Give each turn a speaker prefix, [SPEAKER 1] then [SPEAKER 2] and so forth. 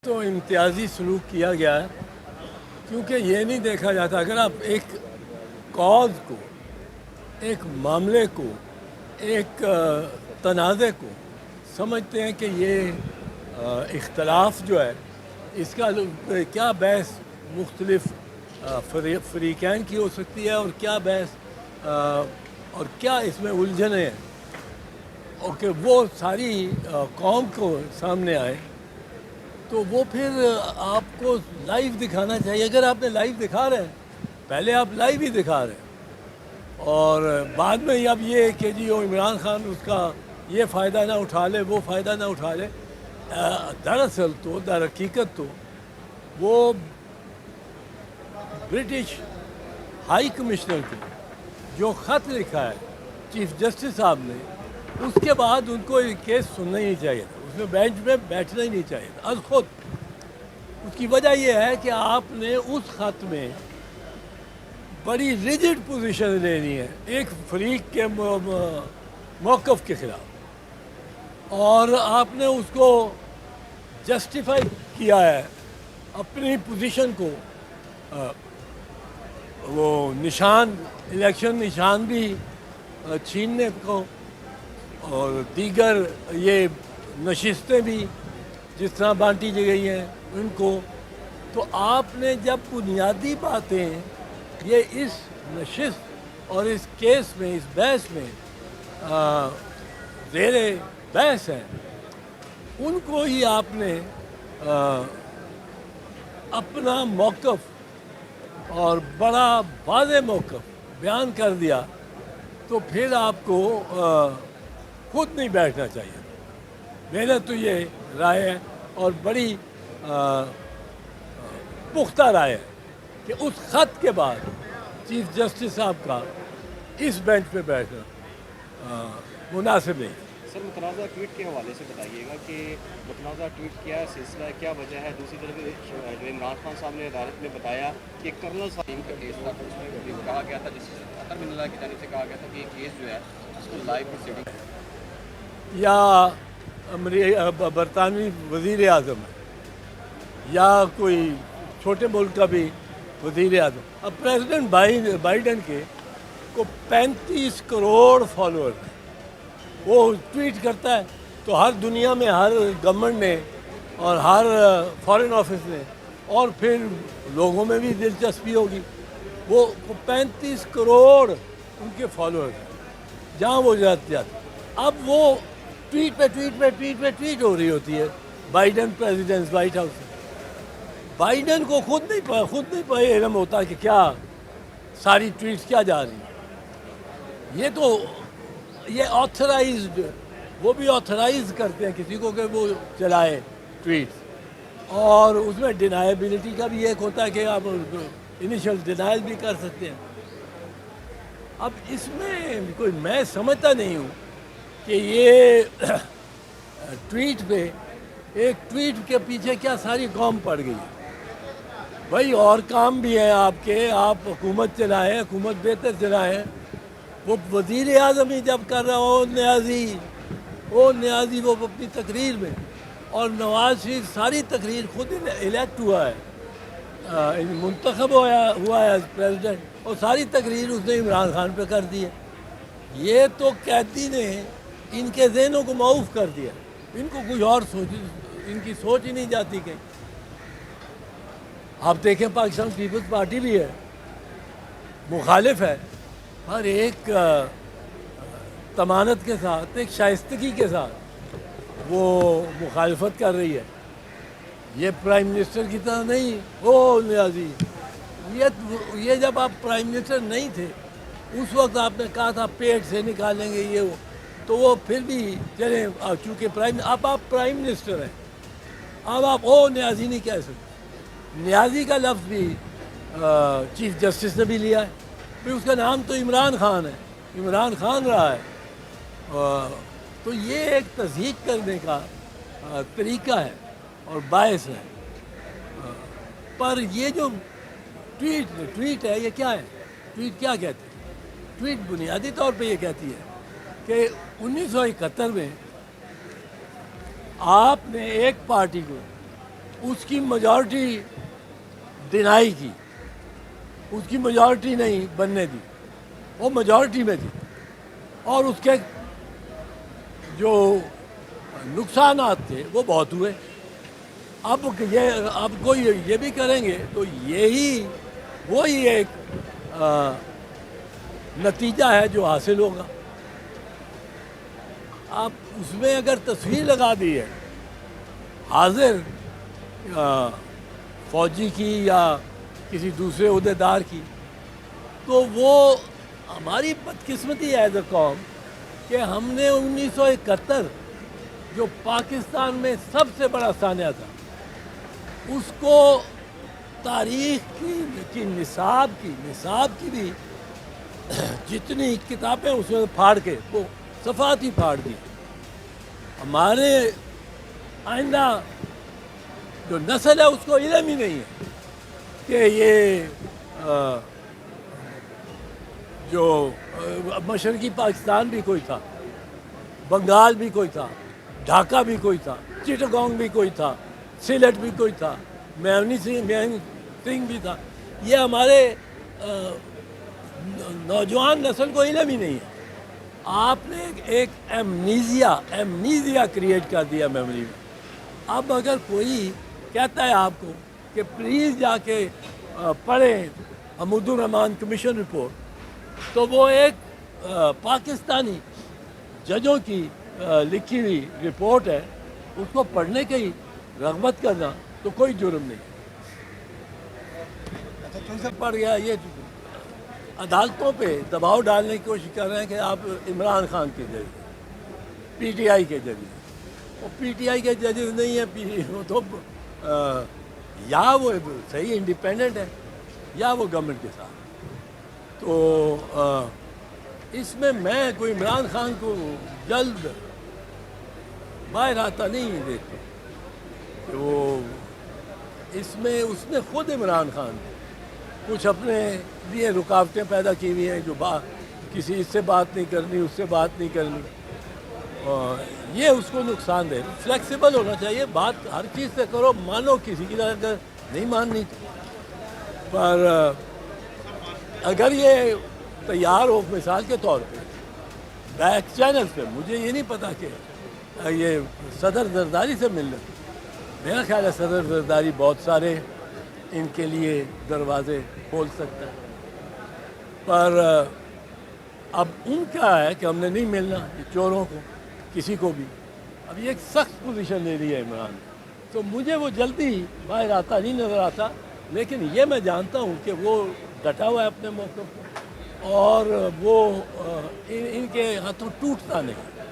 [SPEAKER 1] तो इम्तियाजी सलूक किया गया है, क्योंकि ये नहीं देखा जाता अगर आप एक कॉज को, एक मामले को, एक तनाज़े को समझते हैं कि ये इख्तलाफ जो है इसका क्या बहस मुख्तलिफ फ़रीक़ैन की हो सकती है और क्या बहस और क्या इसमें उलझने हैं, और कि वो सारी कौम को सामने आए, तो वो फिर आपको लाइव दिखाना चाहिए। अगर आपने लाइव दिखा रहे हैं, पहले आप लाइव ही दिखा रहे हैं और बाद में अब ये कि जी वो इमरान खान उसका ये फ़ायदा ना उठा ले, वो फ़ायदा ना उठा ले। दरअसल तो दरहकीकत तो वो ब्रिटिश हाई कमिश्नर को जो ख़त लिखा है चीफ जस्टिस साहब ने, उसके बाद उनको ये केस सुनना ही नहीं चाहिए था, उसमें बेंच में बैठना ही नहीं चाहिए था आज खुद। उसकी वजह यह है कि आपने उस ख़त में बड़ी रिजिड पोजीशन लेनी है एक फरीक के मौक़िफ़ के ख़िलाफ़, और आपने उसको जस्टिफाई किया है अपनी पोजीशन को। वो निशान, इलेक्शन निशान भी छीनने को और दीगर ये नशिस्तें भी जिस तरह बांटी गई हैं उनको, तो आपने जब बुनियादी बातें ये इस नशिस्त और इस केस में, इस बहस में ज़ेरे बहस हैं, उनको ही आपने अपना मौक़िफ़ और बड़ा वाज़ेह मौक़िफ़ बयान कर दिया, तो फिर आपको खुद नहीं बैठना चाहिए। मेरा तो ये राय है और बड़ी पुख्ता राय है कि उस ख़त के बाद चीफ जस्टिस साहब का इस बेंच पे बैठना मुनासिब नहीं।
[SPEAKER 2] सर, मुतनाज़ा ट्वीट के हवाले से बताइएगा कि मुतनाज़ा ट्वीट क्या सिलसिला है, क्या वजह है। दूसरी तरफ जो इमरान खान साहब ने अदालत में बताया कि कर्नल साहब का केस था, उसमें कहा गया था, जिस अतर मिनल्ला की जानिब से कहा गया था कि ये केस जो है उसको लाइव प्रोसीडिंग
[SPEAKER 1] या बरतानवी वज़ीर आज़म है या कोई छोटे मुल्क का भी वज़ीर आज़म। अब प्रेसिडेंट बाइडन के को 35 करोड़ फॉलोअर हैं, वो ट्वीट करता है तो हर दुनिया में हर गवर्नमेंट ने और हर फॉरेन ऑफिस ने और फिर लोगों में भी दिलचस्पी होगी। वो 35 करोड़ उनके फॉलोअर हैं जहाँ वो जाते। अब वो ट्वीट हो रही होती है बाइडन प्रेसिडेंट वाइट हाउस में। बाइडन को खुद नहीं इल्म होता कि क्या सारी ट्वीट्स क्या जा रही हैं। ये ऑथराइज्ड, वो भी ऑथराइज करते हैं किसी को कि वो चलाए ट्वीट्स, और उसमें डिनायबिलिटी का भी एक होता है कि आप इनिशियल डिनाइल भी कर सकते हैं। अब इसमें कोई मैं समझता नहीं हूँ कि ये ट्वीट पे, एक ट्वीट के पीछे क्या सारी कौम पड़ गई है। भाई और काम भी है आपके, आप हुकूमत चलाएं, हुकूमत बेहतर चलाएं। वो वज़ीर आज़म ही जब कर रहा हो न्याजी वो अपनी तकरीर में, और नवाज शरीफ सारी तकरीर खुद इलेक्ट हुआ है, मुंतखब हुआ है प्रेसिडेंट, और सारी तकरीर उसने इमरान खान पे कर दी है। ये तो कैदी ने इनके ज़हनों को मऊफ कर दिया, इनको कुछ और इनकी सोच ही नहीं जाती कहीं। आप देखें पाकिस्तान पीपल्स पार्टी भी है, मुखालिफ है, हर एक तमानत के साथ, एक शाइस्तगी के साथ वो मुखालफत कर रही है। ये प्राइम मिनिस्टर की तरह नहीं। ओ न्याजी, ये जब आप प्राइम मिनिस्टर नहीं थे उस वक्त आपने कहा था पेट से निकालेंगे ये वो, तो वो फिर भी चले, चूँकि अब आप प्राइम मिनिस्टर हैं, अब आप ओ न्याजी नहीं कह सकते। न्याजी का लफ्ज़ भी चीफ जस्टिस ने भी लिया है, फिर उसका नाम तो इमरान खान है, इमरान खान रहा है। तो ये एक तस्दीक करने का तरीका है और बायस है। पर ये जो ट्वीट है, ये क्या है? ट्वीट क्या कहते हैं? ट्वीट बुनियादी तौर पे ये कहती है कि 1971 में आपने एक पार्टी को اس کی میجورٹی ڈینائی کی، اس کی میجورٹی نہیں بننے دی، وہ میجورٹی میں تھی، اور اس کے جو نقصانات تھے وہ بہت ہوئے۔ اب کوئی یہ بھی کریں گے تو وہی ایک نتیجہ ہے جو حاصل ہوگا۔ اب اس میں اگر تصویر لگا دی ہے حاضر فوجی کی یا کسی دوسرے عہدیدار کی، تو وہ ہماری بدقسمتی ہے ایز اے قوم کہ ہم نے 1971 جو پاکستان میں سب سے بڑا سانحہ تھا، اس کو تاریخ کی نصاب کی بھی جتنی کتابیں اس میں پھاڑ کے وہ صفحات ہی پھاڑ دی۔ ہمارے آئندہ جو نسل ہے اس کو علم ہی نہیں ہے کہ یہ جو مشرقی پاکستان بھی کوئی تھا، بنگال بھی کوئی تھا، ڈھاکہ بھی کوئی تھا، چٹاگانگ بھی کوئی تھا، سیلٹ بھی کوئی تھا، میونی سنگھ بھی تھا۔ یہ ہمارے نوجوان نسل کو علم ہی نہیں ہے۔ آپ نے ایک ایمنیزیا کریٹ کر دیا میموری میں۔ اب اگر کوئی کہتا ہے آپ کو کہ پلیز جا کے پڑھیں حمود الرحمان کمیشن رپورٹ، تو وہ ایک پاکستانی ججوں کی لکھی ہوئی رپورٹ ہے، اس کو پڑھنے کی رغبت کرنا تو کوئی جرم نہیں۔ پڑھ گیا، یہ عدالتوں پہ دباؤ ڈالنے کی کوشش کر رہے ہیں کہ آپ عمران خان کے ذریعے، پی ٹی آئی کے ذریعے۔ وہ پی ٹی آئی کے ججز نہیں ہیں، وہ تو یا وہ صحیح انڈیپینڈنٹ ہے یا وہ گورنمنٹ کے ساتھ۔ تو اس میں کوئی عمران خان کو جلد باہر آتا نہیں دیکھتا کہ وہ اس نے خود عمران خان کچھ اپنے لیے رکاوٹیں پیدا کی ہوئی ہیں، جو کسی اس سے بات نہیں کرنی، اس سے بات نہیں کرنی، اور یہ اس کو نقصان دے۔ فلیکسیبل ہونا چاہیے، بات ہر چیز سے کرو، مانو کسی کی اگر نہیں ماننی، پر اگر یہ تیار ہو مثال کے طور پہ بیک چینل پہ، مجھے یہ نہیں پتا کہ یہ صدر زرداری سے ملنا، میرا خیال ہے صدر زرداری بہت سارے ان کے لیے دروازے کھول سکتا ہے، پر اب ان کا ہے کہ ہم نے نہیں ملنا چوروں کو، کسی کو بھی۔ اب یہ ایک سخت پوزیشن لے لی ہے عمران نے، تو مجھے وہ جلدی باہر آتا نہیں نظر آتا، لیکن یہ میں جانتا ہوں کہ وہ ڈٹا ہوا ہے اپنے موقف پر، اور وہ ان کے ہاتھوں ٹوٹتا نہیں۔